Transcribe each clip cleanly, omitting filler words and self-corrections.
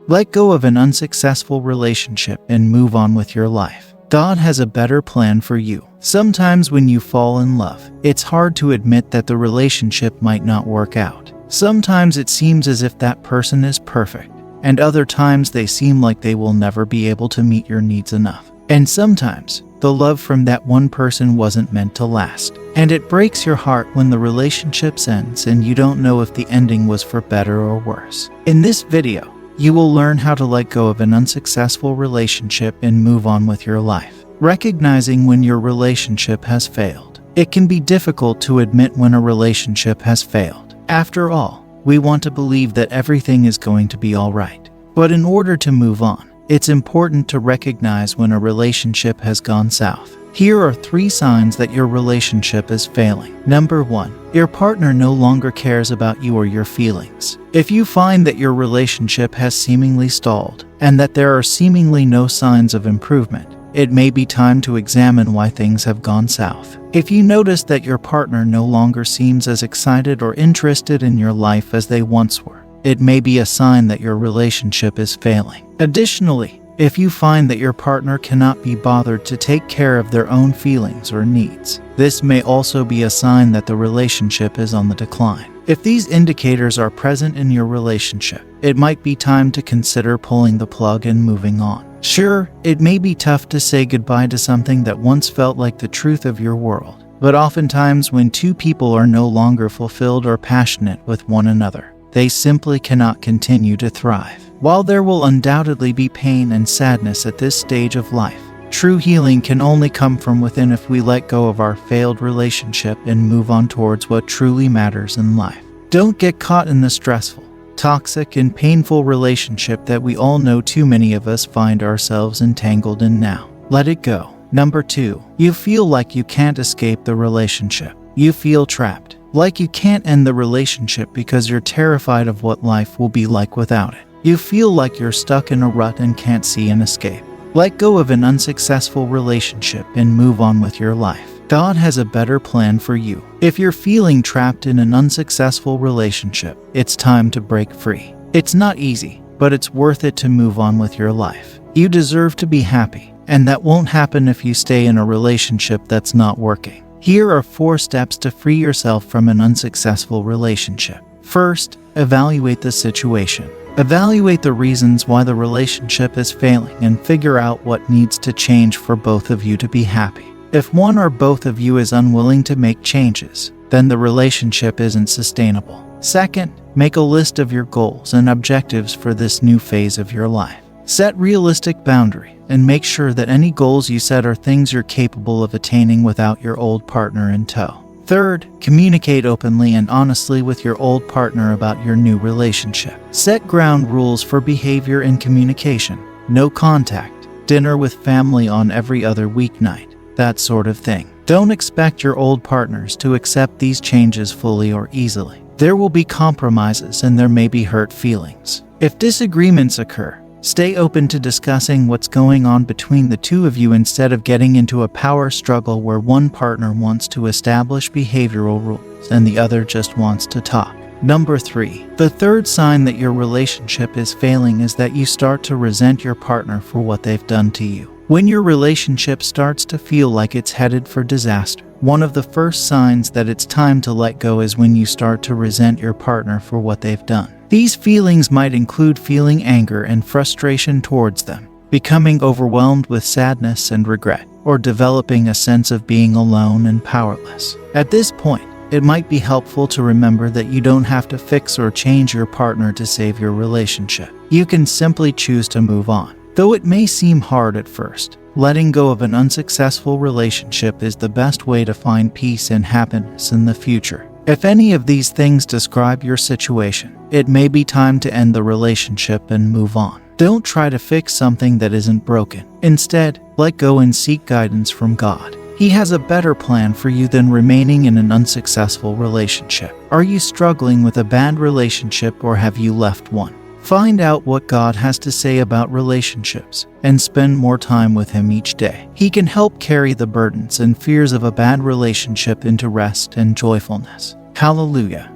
Let go of an unsuccessful relationship and move on with your life. God has a better plan for you. Sometimes when you fall in love, it's hard to admit that the relationship might not work out. Sometimes it seems as if that person is perfect, and other times they seem like they will never be able to meet your needs enough. And sometimes, the love from that one person wasn't meant to last. And it breaks your heart when the relationship ends and you don't know if the ending was for better or worse. In this video, you will learn how to let go of an unsuccessful relationship and move on with your life. Recognizing when your relationship has failed. It can be difficult to admit when a relationship has failed. After all, we want to believe that everything is going to be all right. But in order to move on, it's important to recognize when a relationship has gone south. Here are 3 signs that your relationship is failing. Number 1. Your partner no longer cares about you or your feelings. If you find that your relationship has seemingly stalled, and that there are seemingly no signs of improvement, it may be time to examine why things have gone south. If you notice that your partner no longer seems as excited or interested in your life as they once were, it may be a sign that your relationship is failing. Additionally, if you find that your partner cannot be bothered to take care of their own feelings or needs, this may also be a sign that the relationship is on the decline. If these indicators are present in your relationship, it might be time to consider pulling the plug and moving on. Sure, it may be tough to say goodbye to something that once felt like the truth of your world, but oftentimes when 2 people are no longer fulfilled or passionate with one another, they simply cannot continue to thrive. While there will undoubtedly be pain and sadness at this stage of life, true healing can only come from within if we let go of our failed relationship and move on towards what truly matters in life. Don't get caught in the stressful, toxic, and painful relationship that we all know too many of us find ourselves entangled in now. Let it go. Number 2. You feel like you can't escape the relationship. You feel trapped, like you can't end the relationship because you're terrified of what life will be like without it. You feel like you're stuck in a rut and can't see an escape. Let go of an unsuccessful relationship and move on with your life. God has a better plan for you. If you're feeling trapped in an unsuccessful relationship, it's time to break free. It's not easy, but it's worth it to move on with your life. You deserve to be happy, and that won't happen if you stay in a relationship that's not working. Here are 4 steps to free yourself from an unsuccessful relationship. First, evaluate the situation. Evaluate the reasons why the relationship is failing and figure out what needs to change for both of you to be happy. If one or both of you is unwilling to make changes, then the relationship isn't sustainable. Second, make a list of your goals and objectives for this new phase of your life. Set realistic boundaries and make sure that any goals you set are things you're capable of attaining without your old partner in tow. Third, communicate openly and honestly with your old partner about your new relationship. Set ground rules for behavior and communication. No contact, dinner with family on every other weeknight, that sort of thing. Don't expect your old partners to accept these changes fully or easily. There will be compromises and there may be hurt feelings. If disagreements occur, stay open to discussing what's going on between the 2 of you instead of getting into a power struggle where one partner wants to establish behavioral rules and the other just wants to talk. Number 3. The third sign that your relationship is failing is that you start to resent your partner for what they've done to you. When your relationship starts to feel like it's headed for disaster, one of the first signs that it's time to let go is when you start to resent your partner for what they've done. These feelings might include feeling anger and frustration towards them, becoming overwhelmed with sadness and regret, or developing a sense of being alone and powerless. At this point, it might be helpful to remember that you don't have to fix or change your partner to save your relationship. You can simply choose to move on. Though it may seem hard at first, letting go of an unsuccessful relationship is the best way to find peace and happiness in the future. If any of these things describe your situation, it may be time to end the relationship and move on. Don't try to fix something that isn't broken. Instead, let go and seek guidance from God. He has a better plan for you than remaining in an unsuccessful relationship. Are you struggling with a bad relationship or have you left one? Find out what God has to say about relationships and spend more time with Him each day. He can help carry the burdens and fears of a bad relationship into rest and joyfulness. Hallelujah.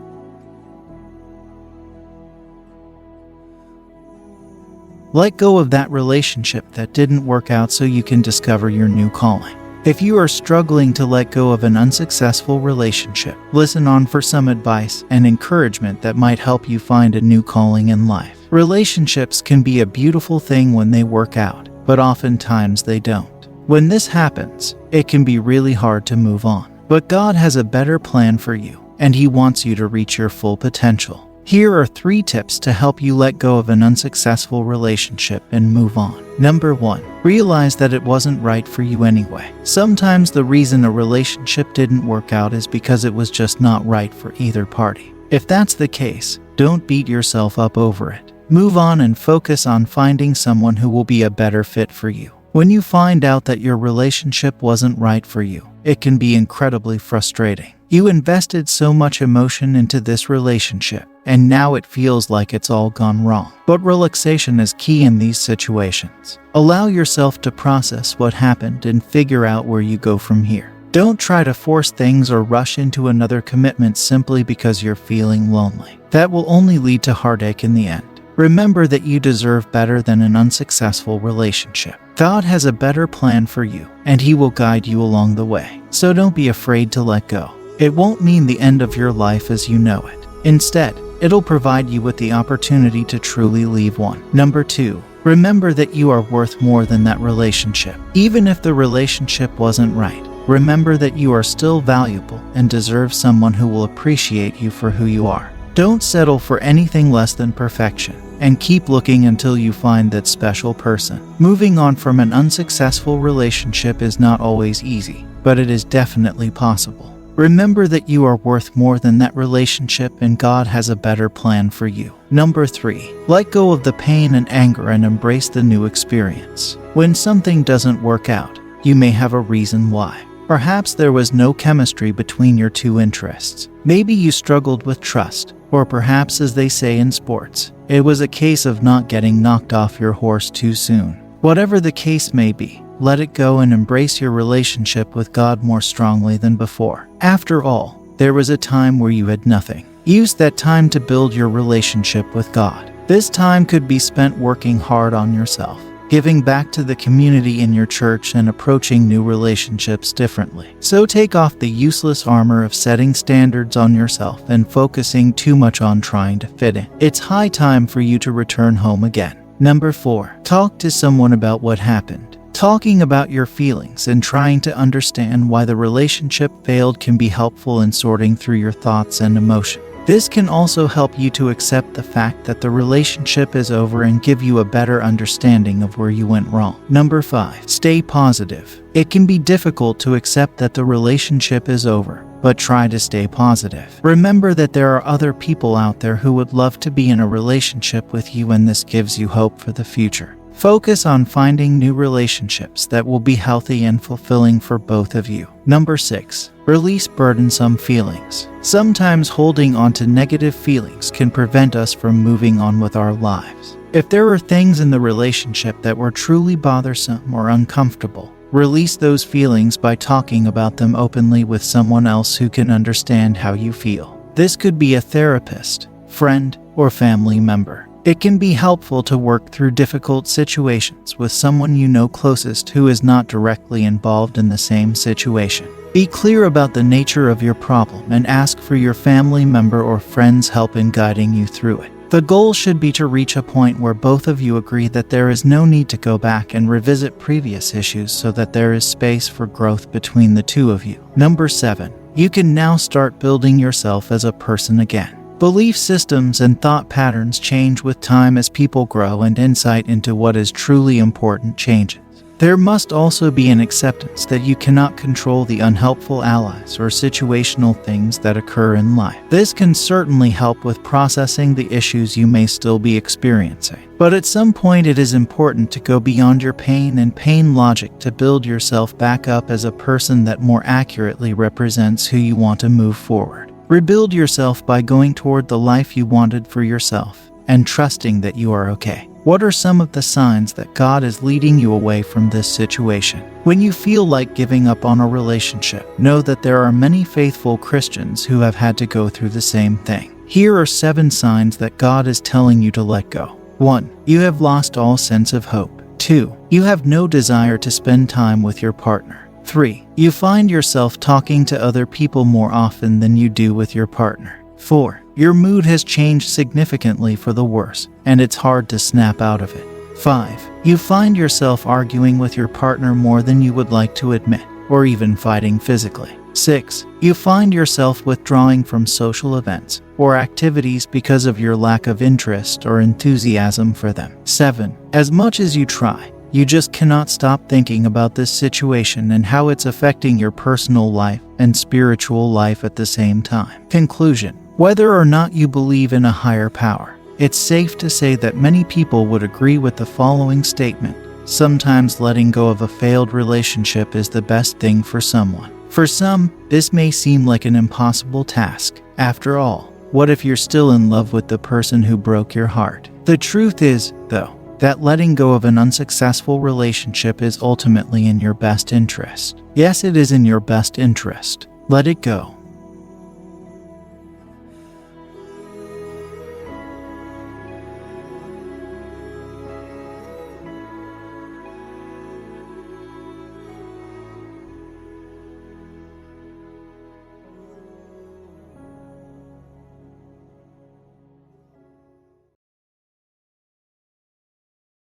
Let go of that relationship that didn't work out so you can discover your new calling. If you are struggling to let go of an unsuccessful relationship, listen on for some advice and encouragement that might help you find a new calling in life. Relationships can be a beautiful thing when they work out, but oftentimes they don't. When this happens, it can be really hard to move on. But God has a better plan for you, and He wants you to reach your full potential. Here are 3 tips to help you let go of an unsuccessful relationship and move on. Number 1. Realize that it wasn't right for you anyway. Sometimes the reason a relationship didn't work out is because it was just not right for either party. If that's the case, don't beat yourself up over it. Move on and focus on finding someone who will be a better fit for you. When you find out that your relationship wasn't right for you, it can be incredibly frustrating. You invested so much emotion into this relationship, and now it feels like it's all gone wrong. But relaxation is key in these situations. Allow yourself to process what happened and figure out where you go from here. Don't try to force things or rush into another commitment simply because you're feeling lonely. That will only lead to heartache in the end. Remember that you deserve better than an unsuccessful relationship. God has a better plan for you, and He will guide you along the way. So don't be afraid to let go. It won't mean the end of your life as you know it. Instead, it'll provide you with the opportunity to truly leave one. Number 2. Remember that you are worth more than that relationship. Even if the relationship wasn't right, remember that you are still valuable and deserve someone who will appreciate you for who you are. Don't settle for anything less than perfection, and keep looking until you find that special person. Moving on from an unsuccessful relationship is not always easy, but it is definitely possible. Remember that you are worth more than that relationship, and God has a better plan for you. Number 3. Let go of the pain and anger and embrace the new experience. When something doesn't work out, you may have a reason why. Perhaps there was no chemistry between your two interests. Maybe you struggled with trust, or perhaps, as they say in sports, it was a case of not getting knocked off your horse too soon. Whatever the case may be, let it go and embrace your relationship with God more strongly than before. After all, there was a time where you had nothing. Use that time to build your relationship with God. This time could be spent working hard on yourself, giving back to the community in your church, and approaching new relationships differently. So take off the useless armor of setting standards on yourself and focusing too much on trying to fit in. It's high time for you to return home again. Number 4. Talk to someone about what happened. Talking about your feelings and trying to understand why the relationship failed can be helpful in sorting through your thoughts and emotions. This can also help you to accept the fact that the relationship is over and give you a better understanding of where you went wrong. Number 5. Stay positive. It can be difficult to accept that the relationship is over, but try to stay positive. Remember that there are other people out there who would love to be in a relationship with you, and this gives you hope for the future. Focus on finding new relationships that will be healthy and fulfilling for both of you. Number 6. Release burdensome feelings. Sometimes holding on to negative feelings can prevent us from moving on with our lives. If there are things in the relationship that were truly bothersome or uncomfortable, release those feelings by talking about them openly with someone else who can understand how you feel. This could be a therapist, friend, or family member. It can be helpful to work through difficult situations with someone you know closest who is not directly involved in the same situation. Be clear about the nature of your problem and ask for your family member or friend's help in guiding you through it. The goal should be to reach a point where both of you agree that there is no need to go back and revisit previous issues, so that there is space for growth between the two of you. Number 7. You can now start building yourself as a person again. Belief systems and thought patterns change with time as people grow and insight into what is truly important changes. There must also be an acceptance that you cannot control the unhelpful allies or situational things that occur in life. This can certainly help with processing the issues you may still be experiencing. But at some point it is important to go beyond your pain and pain logic to build yourself back up as a person that more accurately represents who you want to move forward. Rebuild yourself by going toward the life you wanted for yourself and trusting that you are okay. What are some of the signs that God is leading you away from this situation? When you feel like giving up on a relationship, know that there are many faithful Christians who have had to go through the same thing. Here are 7 signs that God is telling you to let go. 1. You have lost all sense of hope. 2. You have no desire to spend time with your partner. 3. You find yourself talking to other people more often than you do with your partner. 4. Your mood has changed significantly for the worse, and it's hard to snap out of it. 5. You find yourself arguing with your partner more than you would like to admit, or even fighting physically. 6. You find yourself withdrawing from social events or activities because of your lack of interest or enthusiasm for them. 7. As much as you try, you just cannot stop thinking about this situation and how it's affecting your personal life and spiritual life at the same time. Conclusion. Whether or not you believe in a higher power, it's safe to say that many people would agree with the following statement. Sometimes letting go of a failed relationship is the best thing for someone. For some, this may seem like an impossible task. After all, what if you're still in love with the person who broke your heart? The truth is, though, that letting go of an unsuccessful relationship is ultimately in your best interest. Yes, it is in your best interest. Let it go.